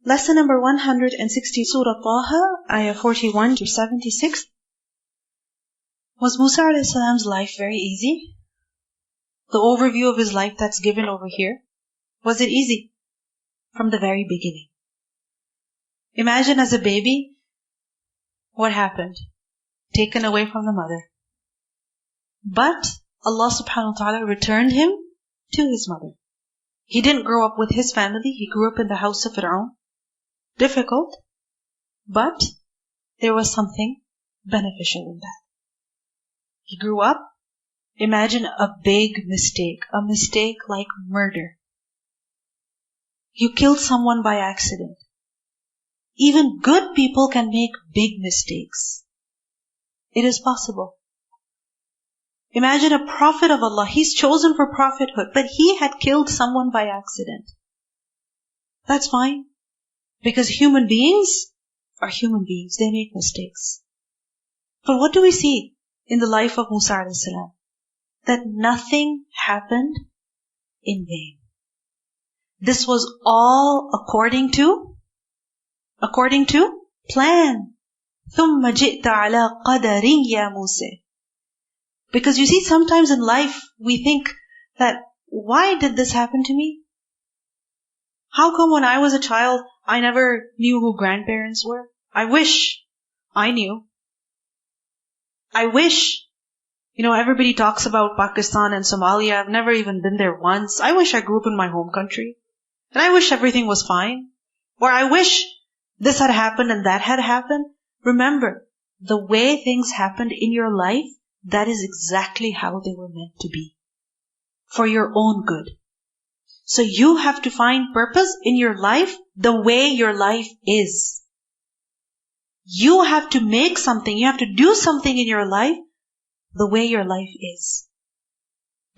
Lesson number 160, Surah Taha, ayah 41 to 76. Was Musa a.s.'s life very easy? The overview of his life that's given over here. Was it easy? From the very beginning. Imagine as a baby, what happened? Taken away from the mother. But Allah subhanahu wa ta'ala returned him to his mother. He didn't grow up with his family. He grew up in the house of Pharaoh. Difficult, but there was something beneficial in that. He grew up. Imagine a big mistake. A mistake like murder. You killed someone by accident. Even good people can make big mistakes. It is possible. Imagine a prophet of Allah. He's chosen for prophethood, but he had killed someone by accident. That's fine. Because human beings are human beings. They make mistakes. But what do we see in the life of Musa a.s.? That nothing happened in vain. This was all according to plan. ثُمَّ جِئْتَ عَلَىٰ قَدَرٍ يَا مُوسَى. Because you see, sometimes in life, we think that, why did this happen to me? How come when I was a child, I never knew who grandparents were? I wish I knew. I wish, everybody talks about Pakistan and Somalia. I've never even been there once. I wish I grew up in my home country. And I wish everything was fine. Or I wish this had happened and that had happened. Remember, the way things happened in your life, that is exactly how they were meant to be. For your own good. So you have to find purpose in your life the way your life is. You have to make something, you have to do something in your life the way your life is.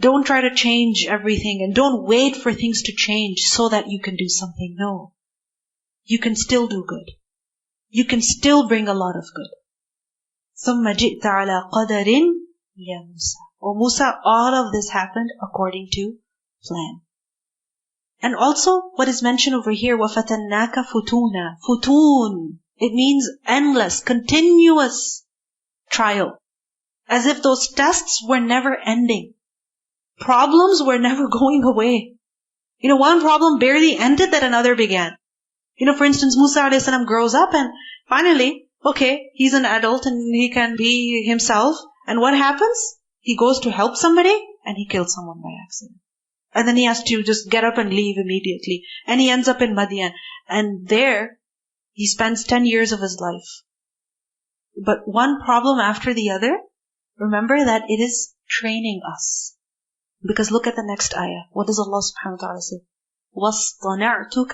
Don't try to change everything and don't wait for things to change so that you can do something. No. You can still do good. You can still bring a lot of good. ثُمَّ جِئْتَ عَلَىٰ قَدَرٍ يَا مُوسَى. O Musa, all of this happened according to plan. And also, what is mentioned over here, وَفَتَنَّاكَ فُتُونًا. Futun. It means endless, continuous trial. As if those tests were never ending. Problems were never going away. One problem barely ended that another began. For instance, Musa a.s. grows up and finally, he's an adult and he can be himself. And what happens? He goes to help somebody and he kills someone by accident. And then he has to just get up and leave immediately. And he ends up in Madian. And there, he spends 10 years of his life. But one problem after the other, remember that it is training us. Because look at the next ayah. What does Allah subhanahu wa ta'ala say? وَاصْطَنَعْتُكَ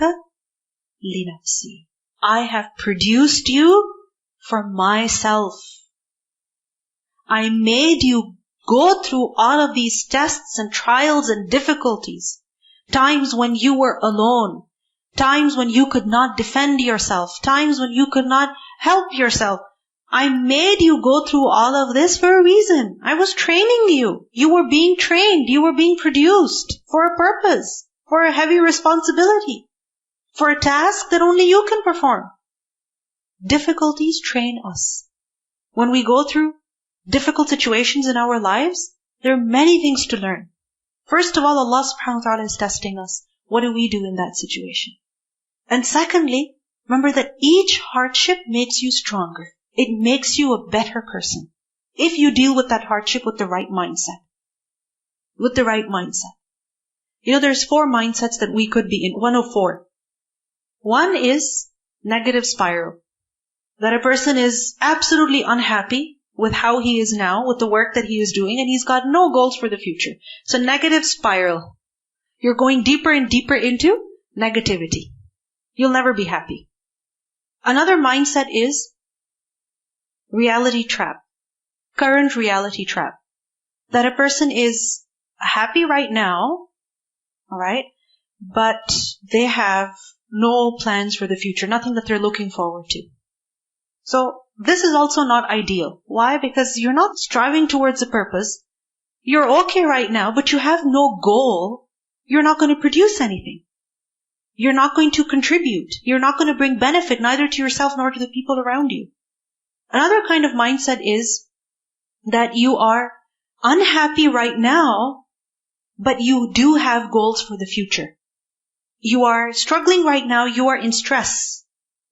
لِنَفْسِي. I have produced you for myself. I made you go through all of these tests and trials and difficulties. Times when you were alone. Times when you could not defend yourself. Times when you could not help yourself. I made you go through all of this for a reason. I was training you. You were being trained. You were being produced for a purpose, for a heavy responsibility, for a task that only you can perform. Difficulties train us. When we go through difficult situations in our lives, there are many things to learn. First of all, Allah subhanahu wa ta'ala is testing us. What do we do in that situation? And secondly, remember that each hardship makes you stronger. It makes you a better person. If you deal with that hardship with the right mindset. With the right mindset. There's 4 mindsets that we could be in. 1 of 4. One is negative spiral. That a person is absolutely unhappy with how he is now, with the work that he is doing, and he's got no goals for the future. So negative spiral. You're going deeper and deeper into negativity. You'll never be happy. Another mindset is reality trap. Current reality trap. That a person is happy right now, alright, but they have no plans for the future, nothing that they're looking forward to. So, this is also not ideal. Why? Because you're not striving towards a purpose. You're okay right now, but you have no goal. You're not going to produce anything. You're not going to contribute. You're not going to bring benefit neither to yourself nor to the people around you. Another kind of mindset is that you are unhappy right now, but you do have goals for the future. You are struggling right now, you are in stress.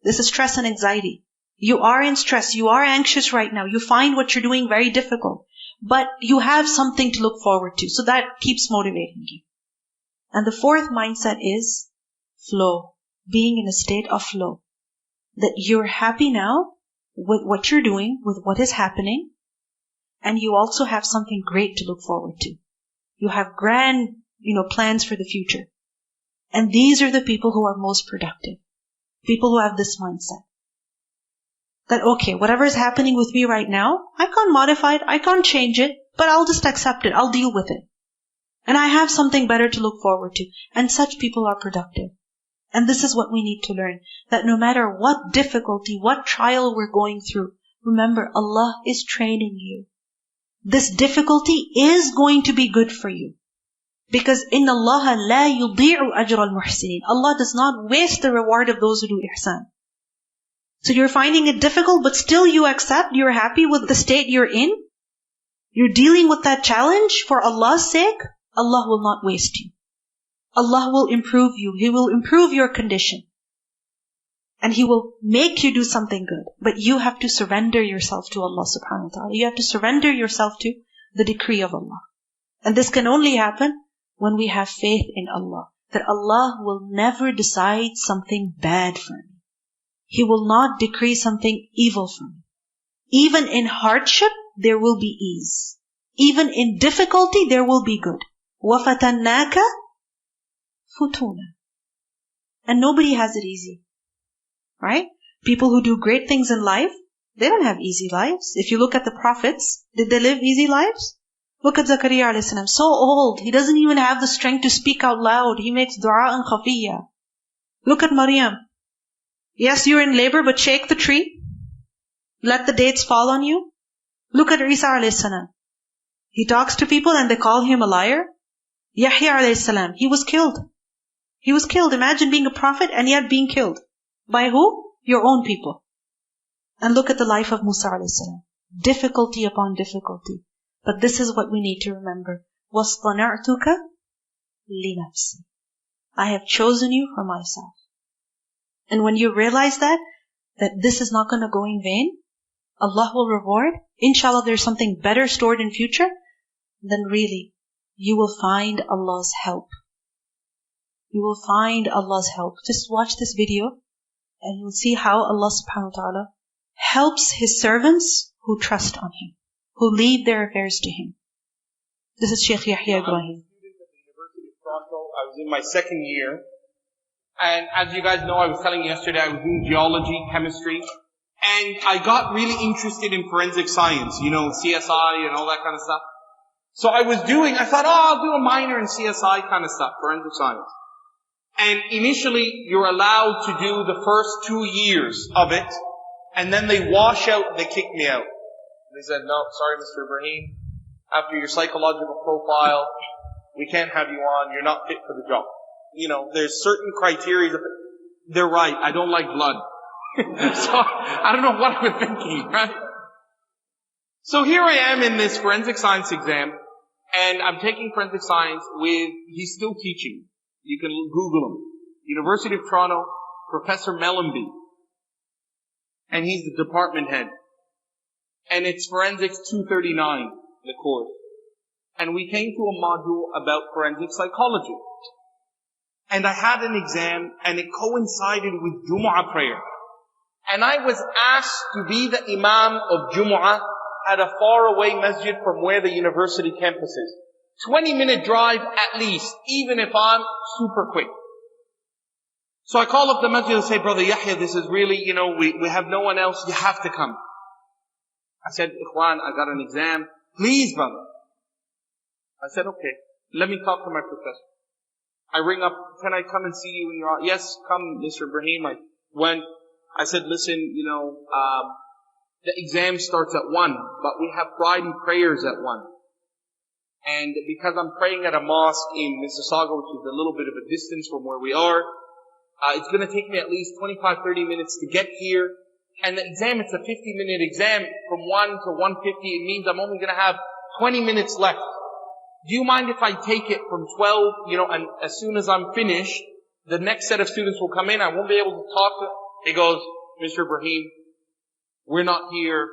This is stress and anxiety. You are in stress, you are anxious right now. You find what you're doing very difficult, but you have something to look forward to. So that keeps motivating you. And the fourth mindset is flow, being in a state of flow. That you're happy now with what you're doing, with what is happening, and you also have something great to look forward to. You have grand, plans for the future. And these are the people who are most productive. People who have this mindset. That, okay, whatever is happening with me right now, I can't modify it, I can't change it, but I'll just accept it, I'll deal with it. And I have something better to look forward to. And such people are productive. And this is what we need to learn. That no matter what difficulty, what trial we're going through, remember, Allah is training you. This difficulty is going to be good for you. Because إِنَّ اللَّهَ لَا يُضِيعُ أَجْرَ الْمُحْسِنِينَ. Allah does not waste the reward of those who do ihsan. So you're finding it difficult, but still you accept, you're happy with the state you're in. You're dealing with that challenge for Allah's sake. Allah will not waste you. Allah will improve you. He will improve your condition. And He will make you do something good. But you have to surrender yourself to Allah subhanahu wa ta'ala. You have to surrender yourself to the decree of Allah. And this can only happen when we have faith in Allah. That Allah will never decide something bad for me. He will not decree something evil for me. Even in hardship, there will be ease. Even in difficulty, there will be good. وَفَتَنَّاكَ فُتُونًا. And nobody has it easy. Right? People who do great things in life, they don't have easy lives. If you look at the prophets, did they live easy lives? Look at Zakaria alayhi salam, so old. He doesn't even have the strength to speak out loud. He makes dua and khafiyya. Look at Maryam. Yes, you're in labor, but shake the tree. Let the dates fall on you. Look at Isa alayhi salam. He talks to people and they call him a liar. Yahya alayhi salam, he was killed. He was killed. Imagine being a prophet and yet being killed. By who? Your own people. And look at the life of Musa alayhi salam. Difficulty upon difficulty. But this is what we need to remember. وَاصْطَنَعْتُكَ لِنَفْسِي. I have chosen you for myself. And when you realize that this is not going to go in vain, Allah will reward. Inshallah, there's something better stored in future. Then really, you will find Allah's help. You will find Allah's help. Just watch this video and you'll see how Allah subhanahu wa ta'ala helps His servants who trust on Him, who leave their affairs to Him. This is Sheikh Yahya Ibrahim. I was a student at the University of Toronto. I was in my second year. And as you guys know, I was telling you yesterday, I was doing geology, chemistry. And I got really interested in forensic science, CSI and all that kind of stuff. So I thought, I'll do a minor in CSI kind of stuff, forensic science. And initially, you're allowed to do the first 2 years of it. And then they wash out, they kick me out. They said, no, sorry, Mr. Ibrahim. After your psychological profile, we can't have you on. You're not fit for the job. There's certain criteria. They're right. I don't like blood. So, I don't know what I was thinking, right? So here I am in this forensic science exam, and I'm taking forensic science he's still teaching. You can Google him. University of Toronto, Professor Mellenby. And he's the department head. And it's Forensics 239, the course. And we came to a module about forensic psychology. And I had an exam, and it coincided with Jumu'ah prayer. And I was asked to be the Imam of Jumu'ah at a faraway masjid from where the university campus is. 20-minute drive at least, even if I'm super quick. So I call up the masjid and say, Brother Yahya, this is really, we have no one else, you have to come. I said, Ikhwan, I got an exam. Please, brother. I said, okay, let me talk to my professor. I ring up, can I come and see you in your office? Yes, come, Mr. Ibrahim. I went. I said, listen, the exam starts at 1, but we have Friday prayers at 1. And because I'm praying at a mosque in Mississauga, which is a little bit of a distance from where we are, It's going to take me at least 25, 30 minutes to get here. And the exam, it's a 50-minute exam from 1 to 1:50. It means I'm only going to have 20 minutes left. Do you mind if I take it from 12, and as soon as I'm finished, the next set of students will come in. I won't be able to talk to them. He goes, Mr. Ibrahim, we're not here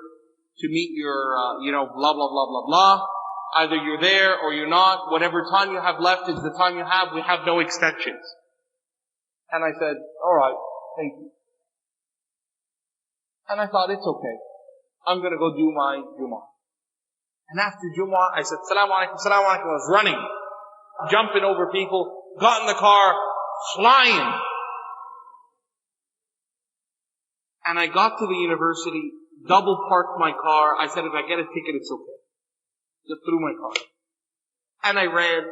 to meet your, blah, blah, blah, blah, blah. Either you're there or you're not. Whatever time you have left is the time you have. We have no extensions. And I said, all right, thank you. And I thought, it's okay. I'm going to go do my Jummah. And after Jummah, I said, Assalamu'alaikum, Assalamu'alaikum. I was running, jumping over people, got in the car, flying. And I got to the university, double parked my car. I said, if I get a ticket, it's okay. Just threw my car. And I ran,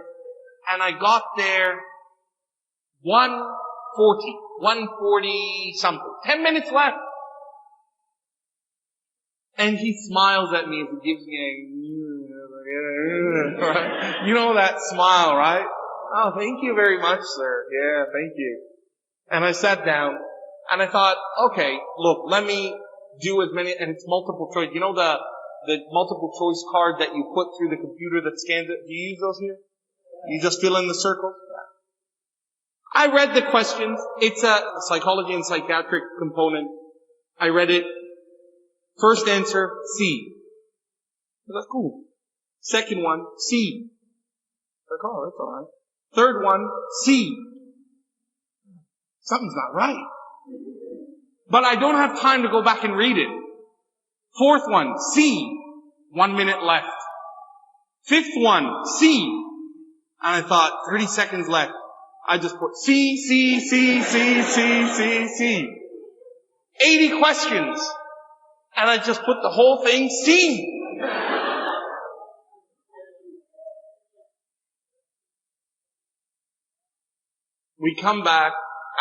and I got there 1:40 something. 10 minutes left. And he smiles at me as he gives me that smile, right? Oh, thank you very much, sir. Yeah, thank you. And I sat down, and I thought, okay, look, let me do as many, and it's multiple choice. You know the multiple choice card that you put through the computer that scans it? Do you use those here? You just fill in the circles? I read the questions. It's a psychology and psychiatric component. I read it. First answer, C. That's cool. Second one, C. Like, oh, that's alright. Third one, C. Something's not right. But I don't have time to go back and read it. Fourth one, C. 1 minute left. Fifth one, C. And I thought, 30 seconds left. I just put C, C, C, C, C, C, C. 80 questions. And I just put the whole thing C. We come back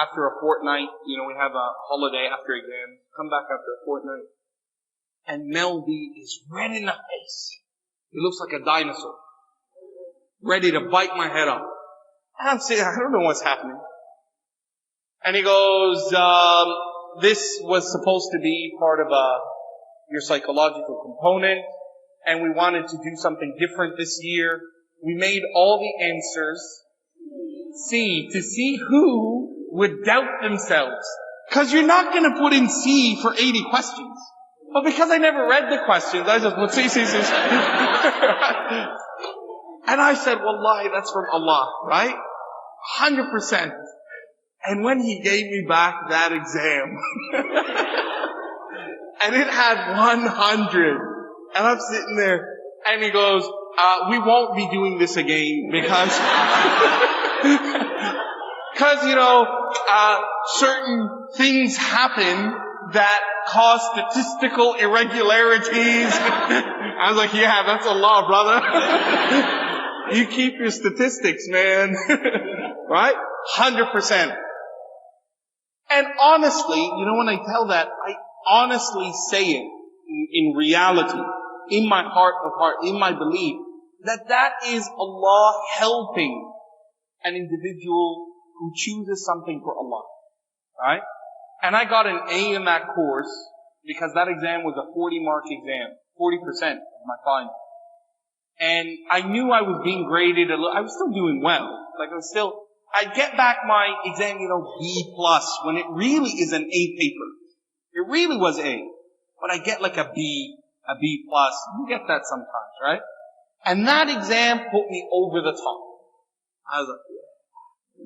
after a fortnight. We have a holiday after exam. Come back after a fortnight. And Melby is red in the face. He looks like a dinosaur. Ready to bite my head off. And I'm saying, I don't know what's happening. And he goes, this was supposed to be part of your psychological component, and we wanted to do something different this year. We made all the answers C, to see who would doubt themselves. Because you're not going to put in C for 80 questions. But because I never read the questions, I just put C. And I said, Wallahi, that's from Allah, right? 100%. And when he gave me back that exam, and it had 100, and I'm sitting there, and he goes, we won't be doing this again because, certain things happen that cause statistical irregularities. I was like, yeah, that's Allah, brother. You keep your statistics, man. Right? 100%. And honestly, when I tell that, I honestly say it in reality, in my heart of heart, in my belief, that is Allah helping an individual who chooses something for Allah. Right? And I got an A in that course because that exam was a 40-mark exam, 40% of my final. And I knew I was being graded I was still doing well. I get back my exam, B+, when it really is an A paper. It really was A. But I get like a B+. You get that sometimes, right? And that exam put me over the top. I was like,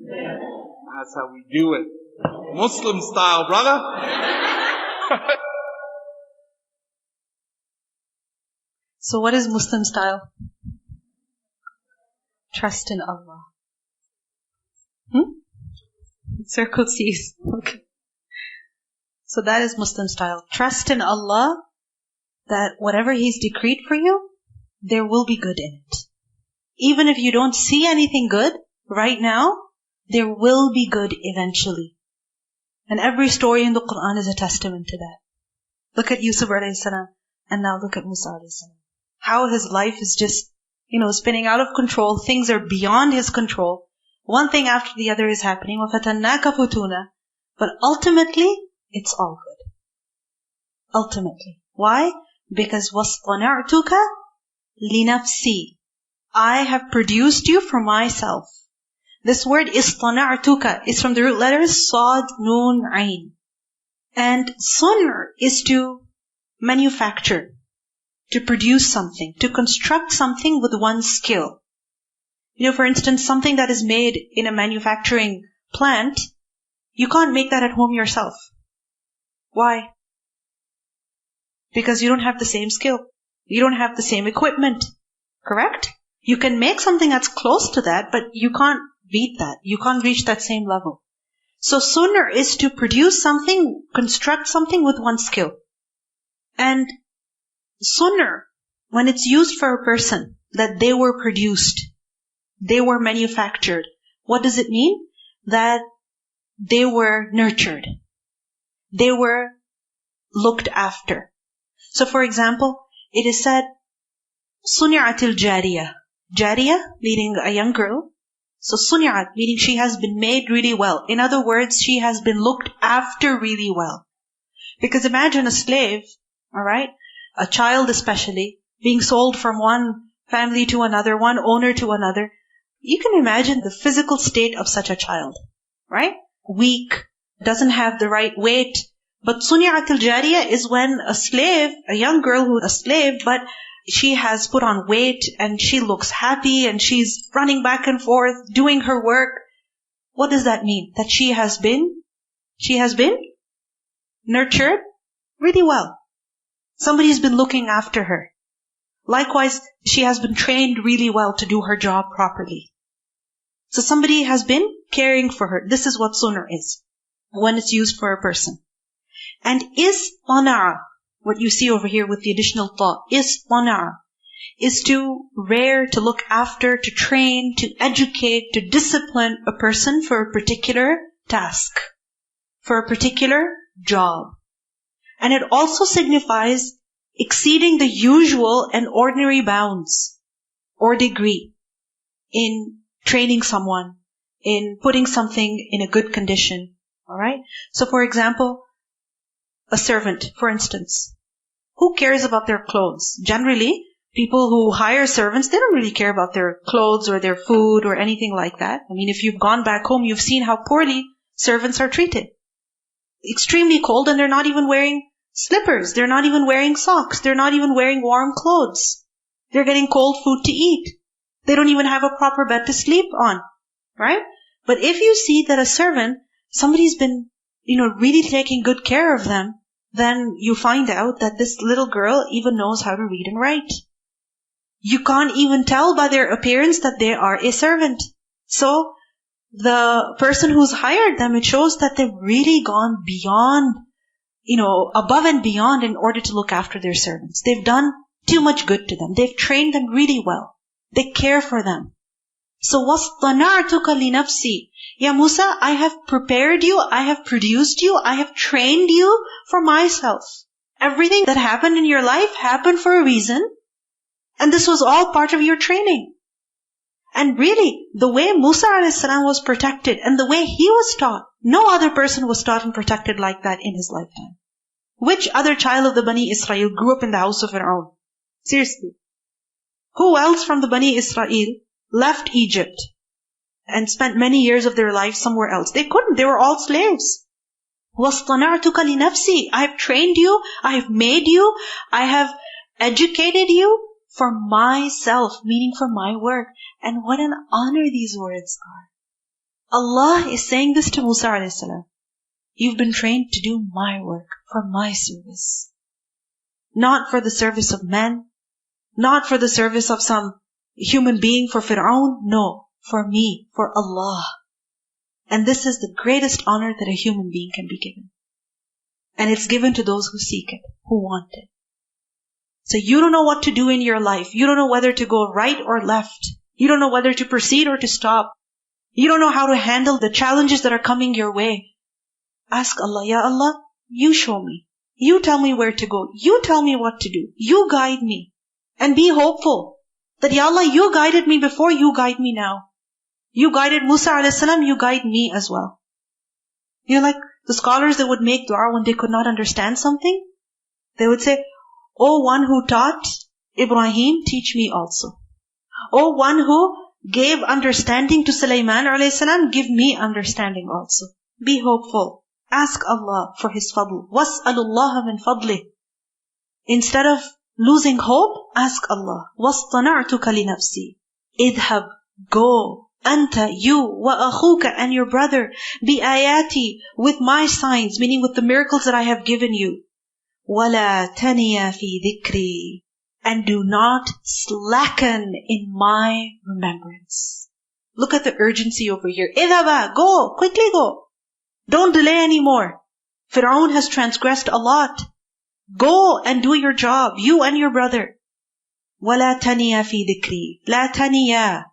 yeah. That's how we do it. Muslim style, brother. So what is Muslim style? Trust in Allah. Circle C's. Okay. So that is Muslim style. Trust in Allah that whatever He's decreed for you, there will be good in it. Even if you don't see anything good right now, there will be good eventually. And every story in the Qur'an is a testament to that. Look at Yusuf alayhi salam, and now look at Musa alayhi salam. How his life is just, spinning out of control. Things are beyond his control. One thing after the other is happening. وَفَتَنَّاكَ فُتُونَ. But ultimately, it's all good. Ultimately. Why? Because وَاصْطَنَعْتُكَ لِنَفْسِي. I have produced you for myself. This word إِصْطَنَعْتُكَ is from the root letters Sad, Noon, Ain. And sunnah is to manufacture, to produce something, to construct something with one's skill. You know, for instance, something that is made in a manufacturing plant, you can't make that at home yourself. Why? Because you don't have the same skill. You don't have the same equipment. Correct? You can make something that's close to that, but you can't beat that. You can't reach that same level. So sunnah is to produce something, construct something with one's skill. And sunnah, when it's used for a person, that they were produced, they were manufactured, what does it mean? That they were nurtured. They were looked after. So for example, it is said, سُنِعَتِ الْجَارِيَةِ. Jariyah, meaning a young girl. So suni'at, meaning she has been made really well. In other words, she has been looked after really well. Because imagine a slave, alright, a child especially, being sold from one family to another, one owner to another. You can imagine the physical state of such a child, right? Weak, doesn't have the right weight. But suni'at al-jariyah is when a slave, a young girl who's a slave, but she has put on weight and she looks happy and she's running back and forth, doing her work. What does that mean? That she has been nurtured really well. Somebody's been looking after her. Likewise, she has been trained really well to do her job properly. So somebody has been caring for her. This is what sunnah is, when it's used for a person. And istana'a, what you see over here with the additional thought, istana'a, is to rear, to look after, to train, to educate, to discipline a person for a particular task, for a particular job. And it also signifies exceeding the usual and ordinary bounds or degree in training someone, in putting something in a good condition. Alright? So for example, a servant, for instance, who cares about their clothes? Generally, people who hire servants, they don't really care about their clothes or their food or anything like that. I mean, if you've gone back home, you've seen how poorly servants are treated. Extremely cold, and they're not even wearing slippers. They're not even wearing socks. They're not even wearing warm clothes. They're getting cold food to eat. They don't even have a proper bed to sleep on. Right? But if you see that a servant, somebody's been, really taking good care of them, then you find out that this little girl even knows how to read and write. You can't even tell by their appearance that they are a servant. So, the person who's hired them, it shows that they've really gone beyond, above and beyond in order to look after their servants. They've done too much good to them. They've trained them really well. They care for them. So, وَاصْطَنَعْتُكَ لِنَفْسِي. Ya Musa, I have prepared you, I have produced you, I have trained you for myself. Everything that happened in your life happened for a reason, and this was all part of your training. And really, the way Musa a.s. was protected and the way he was taught, no other person was taught and protected like that in his lifetime. Which other child of the Bani Israel grew up in the house of Pharaoh? Seriously. Who else from the Bani Israel left Egypt and spent many years of their life somewhere else? They couldn't. They were all slaves. وَاصْطَنَعْتُكَ لِنَفْسِي. I have trained you. I have made you. I have educated you for myself, meaning for my work. And what an honor these words are. Allah is saying this to Musa a.s. You've been trained to do my work for my service. Not for the service of men. Not for the service of some human being, for Pharaoh. No. For me, for Allah. And this is the greatest honor that a human being can be given. And it's given to those who seek it, who want it. So you don't know what to do in your life. You don't know whether to go right or left. You don't know whether to proceed or to stop. You don't know how to handle the challenges that are coming your way. Ask Allah, Ya Allah, you show me. You tell me where to go. You tell me what to do. You guide me. And be hopeful that, Ya Allah, you guided me before, you guide me now. You guided Musa a.s., you guide me as well. You're like, The scholars that would make dua when they could not understand something, they would say, "O one who taught Ibrahim, teach me also. O one who gave understanding to Sulaiman a.s., give me understanding also." Be hopeful. Ask Allah for His fadl. وَاسْأَلُ اللَّهَ مِنْ فَضْلِهِ. Instead of losing hope, ask Allah. وَاصْطَنَعْتُكَ لِنَفْسِي. اذهب, go. Anta, you, وَأَخُوكَ, and your brother, بِآيَاتِي, with my signs, meaning with the miracles that I have given you. وَلَا تَنِيَا فِي ذِكْرِي. And do not slacken in my remembrance. Look at the urgency over here. اذهب, go, quickly go. Don't delay anymore. Pharaoh has transgressed a lot. Go and do your job, you and your brother. وَلَا تَنِيَا فِي ذِكْرِي. لَا تَنِيَا.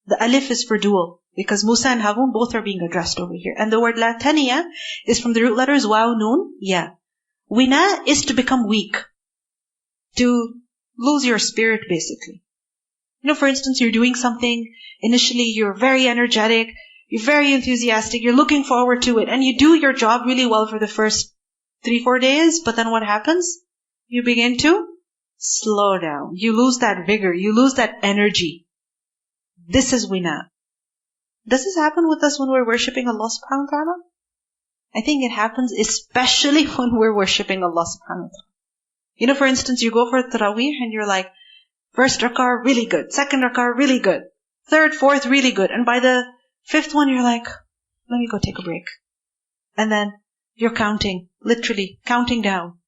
The alif is for dual, because Musa and Harun both are being addressed over here. And the word la taniya is from the root letters waw, noon, ya. Wina is to become weak. To lose your spirit, basically. For instance, you're doing something, initially you're very energetic, you're very enthusiastic, you're looking forward to it, and you do your job really well for the first 3-4 days, but then what happens? You begin to slow down. You lose that vigor, you lose that energy. This is wina. Does this happen with us when we're worshipping Allah subhanahu wa ta'ala? I think it happens especially when we're worshipping Allah subhanahu wa ta'ala. For instance, you go for Taraweeh and you're like, first rak'ah, really good. Second rak'ah, really good. Third, fourth, really good. And by the fifth one, you're like, let me go take a break. And then you're counting, literally counting down.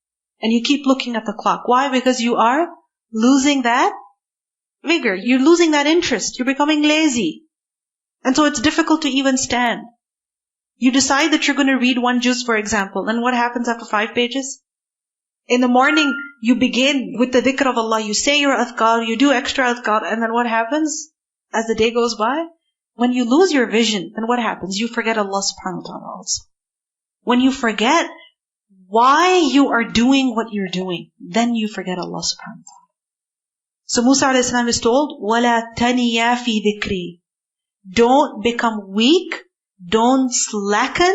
And you keep looking at the clock. Why? Because you are losing that vigor. You're losing that interest. You're becoming lazy. And so it's difficult to even stand. You decide that you're going to read one juz, for example. And what happens after 5 pages? In the morning, you begin with the dhikr of Allah. You say your adhkar, you do extra adhkar. And then what happens as the day goes by? When you lose your vision, then what happens? You forget Allah subhanahu wa ta'ala also. When you forget why you are doing what you're doing, then you forget Allah subhanahu wa ta'ala. So Musa a.s. is told, وَلَا تَنِيَا فِي ذِكْرِي. Don't become weak, don't slacken,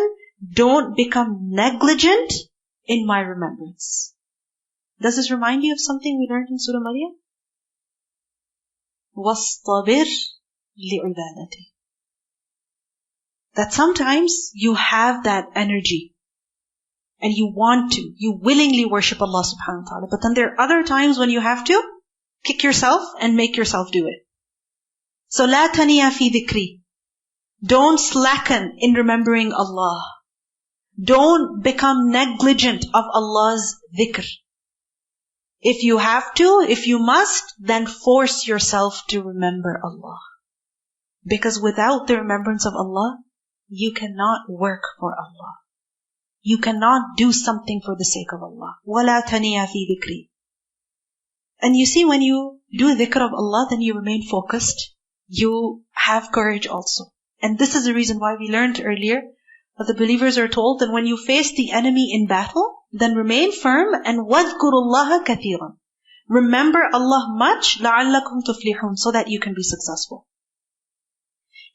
don't become negligent in my remembrance. Does this remind you of something we learned in Surah Maryam? وَاصْطَبِرْ لِعِبَادَتِهِ. That sometimes you have that energy and you want to, you willingly worship Allah subhanahu wa ta'ala. But then there are other times when you have to kick yourself and make yourself do it. So la taniya fi dhikri. Don't slacken in remembering Allah. Don't become negligent of Allah's dhikr. If you have to, if you must, then force yourself to remember Allah. Because without the remembrance of Allah, you cannot work for Allah. You cannot do something for the sake of Allah. وَلَا تَنِيَا فِي ذِكْرِي. And you see, when you do dhikr of Allah, then you remain focused. You have courage also. And this is the reason why we learned earlier that the believers are told that when you face the enemy in battle, then remain firm and وَاذْكُرُوا اللَّهَ كَثِيرًا. Remember Allah much, لَعَلَّكُمْ تُفْلِحُونَ, so that you can be successful.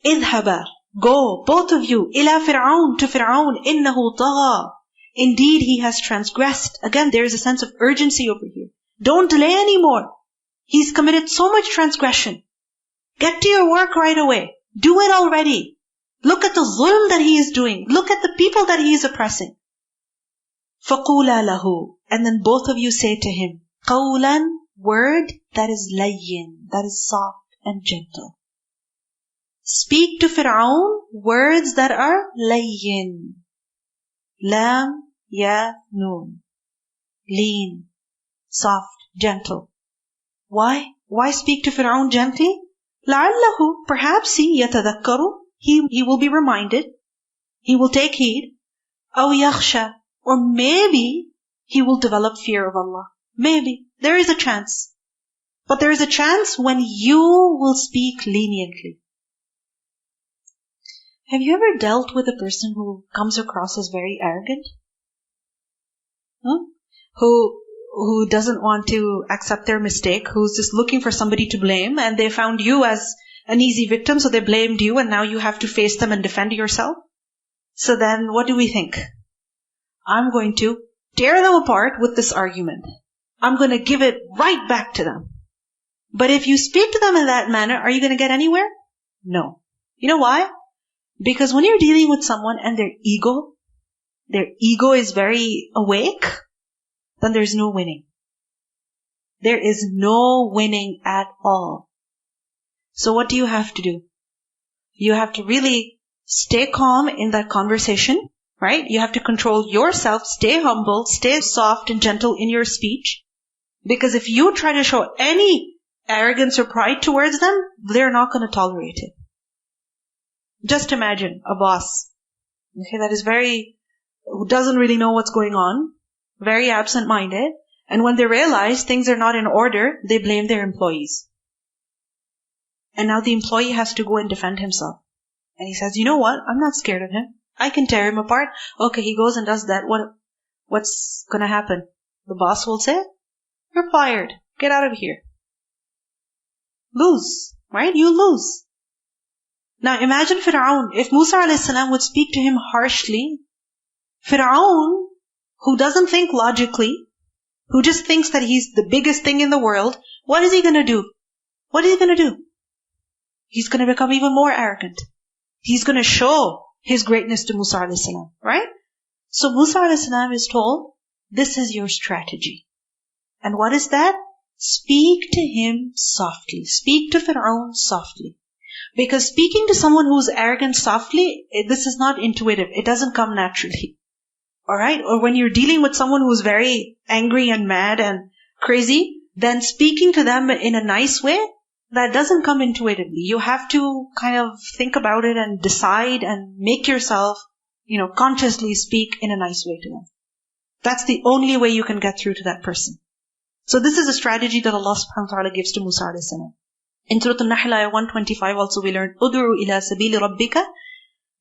اذهبا, go, both of you, إِلَى فِرْعَوْنَ, to Fir'aun, إِنَّهُ طَغَى. Indeed, he has transgressed. Again, there is a sense of urgency over here. Don't delay anymore. He's committed so much transgression. Get to your work right away. Do it already. Look at the zulm that he is doing. Look at the people that he is oppressing. فَقُولَا لَهُ. And then both of you say to him, قَوْلًا, word that is layyin, that is soft and gentle. Speak to Fir'aun words that are layyin. Lam, ya, noon. Lean, soft, gentle. Why? Why speak to Fir'aun gently? لَعَلَّهُ, perhaps he يَتَذَكَّرُ, he will be reminded, he will take heed. أَوْ يَخْشَى, or maybe he will develop fear of Allah. Maybe. There is a chance. But there is a chance when you will speak leniently. Have you ever dealt with a person who comes across as very arrogant? Who doesn't want to accept their mistake, who's just looking for somebody to blame, and they found you as an easy victim, so they blamed you, and now you have to face them and defend yourself? So then what do we think? I'm going to tear them apart with this argument. I'm going to give it right back to them. But if you speak to them in that manner, are you going to get anywhere? No. You know why? Because when you're dealing with someone and their ego is very awake, then there's no winning. There is no winning at all. So what do you have to do? You have to really stay calm in that conversation, right? You have to control yourself, stay humble, stay soft and gentle in your speech. Because if you try to show any arrogance or pride towards them, they're not going to tolerate it. Just imagine a boss, okay, that is who doesn't really know what's going on, very absent-minded, and when they realize things are not in order, they blame their employees. And now the employee has to go and defend himself. And he says, you know what? I'm not scared of him. I can tear him apart. Okay, he goes and does that. What's going to happen? The boss will say, you're fired. Get out of here. Lose, right? You lose. Now imagine Pharaoh. If Musa a.s. would speak to him harshly, Pharaoh, who doesn't think logically, who just thinks that he's the biggest thing in the world, what is he going to do? What is he going to do? He's going to become even more arrogant. He's going to show his greatness to Musa a.s., right? So Musa a.s. is told, this is your strategy. And what is that? Speak to him softly. Speak to Pharaoh softly. Because speaking to someone who's arrogant softly, this is not intuitive. It doesn't come naturally. Alright? Or when you're dealing with someone who's very angry and mad and crazy, then speaking to them in a nice way, that doesn't come intuitively. You have to kind of think about it and decide and make yourself, consciously speak in a nice way to them. That's the only way you can get through to that person. So this is a strategy that Allah subhanahu wa ta'ala gives to Musa alayhi salam. In Surah Al-Nahl, ayah 125 also we learned, "Ud'u ila sabili rabbika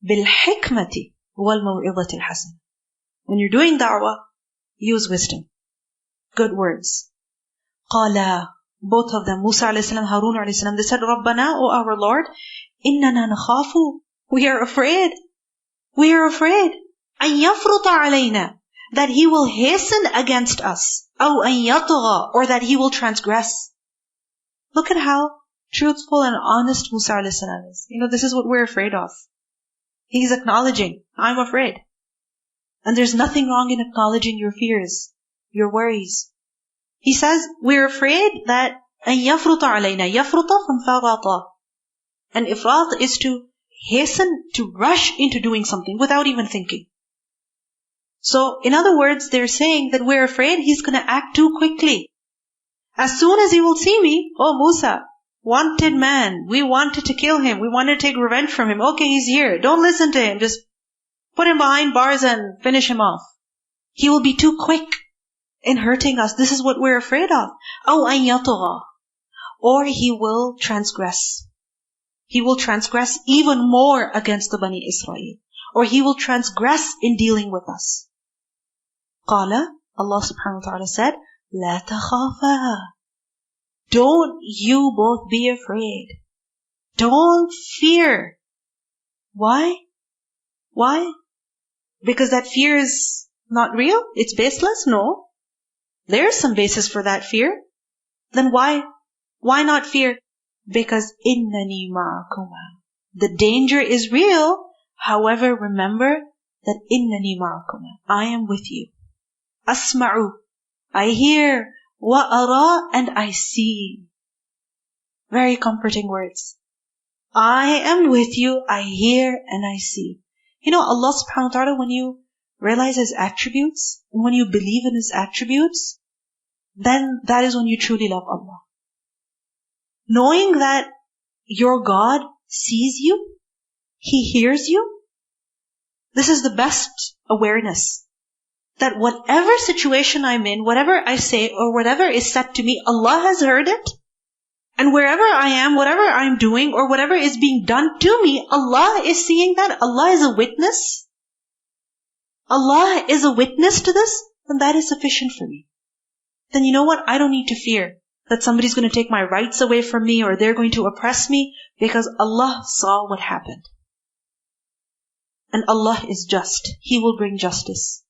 bil hikmati wal maw'izati al-hasan." When you're doing da'wah, use wisdom. Good words. Qala, both of them, Musa alayhi salam, Harun alayhi salam, they said, Rabbana, O our Lord, innana nakhafu, we are afraid. We are afraid. An yafruta alayna, that he will hasten against us. Aw an yatgha, or that he will transgress. Look at how truthful and honest Musa alayhi salam is. This is what we're afraid of. He's acknowledging, I'm afraid. And there's nothing wrong in acknowledging your fears, your worries. He says, we're afraid that an yafruta alayna, yafruta from farata. And ifrat is to hasten, to rush into doing something without even thinking. So, in other words, they're saying that we're afraid he's going to act too quickly. As soon as he will see me, oh Musa, wanted man, we wanted to kill him, we wanted to take revenge from him. Okay, he's here. Don't listen to him. Just put him behind bars and finish him off. He will be too quick in hurting us. This is what we're afraid of. أَوْ أَنْ يَطْغَى, or he will transgress. He will transgress even more against the Bani Israel. Or he will transgress in dealing with us. قَالَ, Allah subhanahu wa ta'ala said, لَا تَخَافَا, don't you both be afraid. Don't fear. Why? Why? Because that fear is not real? It's baseless? No. There's some basis for that fear. Then why? Why not fear? Because إِنَّنِي مَعَكُمَا, the danger is real. However, remember that إِنَّنِي مَعَكُمَا, I am with you. أَسْمَعُ, I hear. وَأَرَى, and I see. Very comforting words. I am with you, I hear and I see. Allah subhanahu wa ta'ala, when you realize His attributes, and when you believe in His attributes, then that is when you truly love Allah. Knowing that your God sees you, He hears you, this is the best awareness. That whatever situation I'm in, whatever I say or whatever is said to me, Allah has heard it. And wherever I am, whatever I'm doing or whatever is being done to me, Allah is seeing that. Allah is a witness. Allah is a witness to this, and that is sufficient for me. Then you know what? I don't need to fear that somebody's going to take my rights away from me or they're going to oppress me, because Allah saw what happened. And Allah is just. He will bring justice.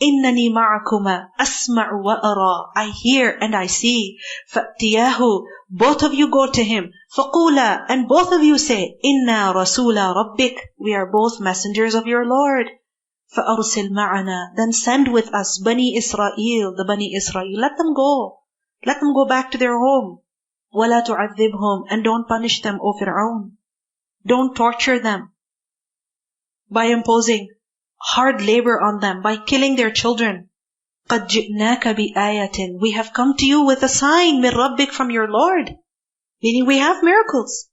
إِنَّنِي مَعَكُمَا أَسْمَعُ وَأَرَى. I hear and I see. فَأْتِيَاهُ. Both of you go to him. فَقُولَا. And both of you say, إِنَّا رَسُولَ رَبِّكَ. We are both messengers of your Lord. فَأَرْسِلْ مَعَنَا. Then send with us Bani Israel, the Bani Israel. Let them go. Let them go back to their home. وَلَا تُعَذِّبْهُمْ. And don't punish them, O Fir'aun. Don't torture them by imposing hard labor on them, by killing their children. قَدْ جِئْنَاكَ بِآيَةٍ. We have come to you with a sign, مِنْ رَبِّكَ, from your Lord. Meaning we have miracles.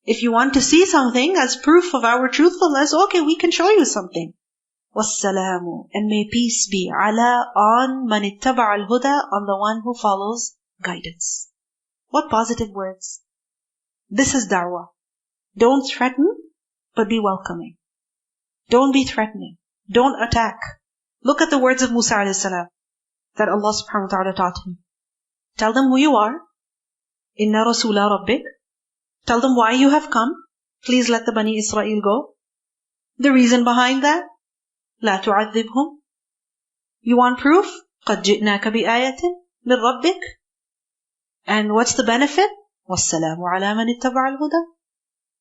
If you want to see something as proof of our truthfulness, okay, we can show you something. وَالسَّلَامُ. And may peace be عَلَىٰ on مَنِ اتَّبَعَ الْهُدَى, on the one who follows guidance. What positive words. This is da'wah. Don't threaten, but be welcoming. Don't be threatening. Don't attack. Look at the words of Musa alayhi salam that Allah subhanahu wa ta'ala taught him. Tell them who you are. Inna rasula rabbik. Tell them why you have come. Please let the Bani Israel go. The reason behind that, la tu'adhibhum. You want proof? قَدْ جِئْنَاكَ بِآيَةٍ مِنْ رَبِّكَ. And what's the benefit? وَالسَّلَامُ عَلَى مَنِ اتَّبَعَ الْهُدَى.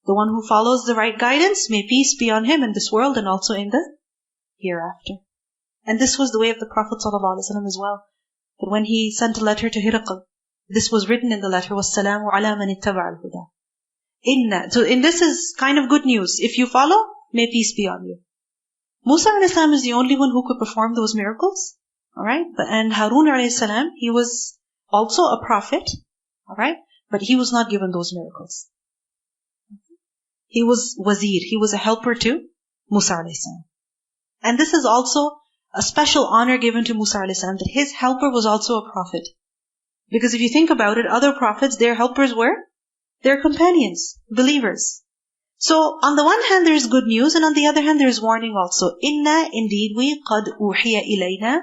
The one who follows the right guidance, may peace be on him in this world and also in the hereafter. And this was the way of the Prophet ﷺ as well. That when he sent a letter to Hiraql, this was written in the letter, وَالسَّلَامُ عَلَى مَنِ اتَّبَعَ الْهُدَى. So in this is kind of good news. If you follow, may peace be on you. Musa a.s. is the only one who could perform those miracles. Alright? And Harun a.s., he was also a prophet. Alright? But he was not given those miracles. He was wazir. He was a helper to Musa a.s. And this is also a special honor given to Musa a.s. that his helper was also a prophet. Because if you think about it, other prophets, their helpers were their companions, believers. So on the one hand there is good news, and on the other hand there is warning also. Inna, indeed we, qad uhiya ilayna.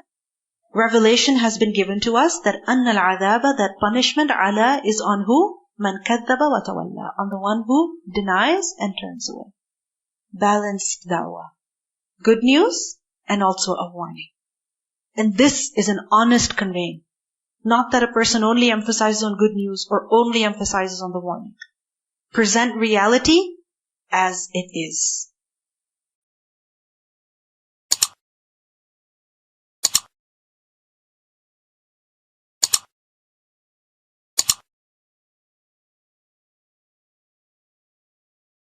Revelation has been given to us that anna al-adhaba, that punishment, ala, is on who? Man kaddaba wa tawalla, on the one who denies and turns away. Balanced dawah. Good news and also a warning. And this is an honest conveying. Not that a person only emphasizes on good news or only emphasizes on the warning. Present reality as it is.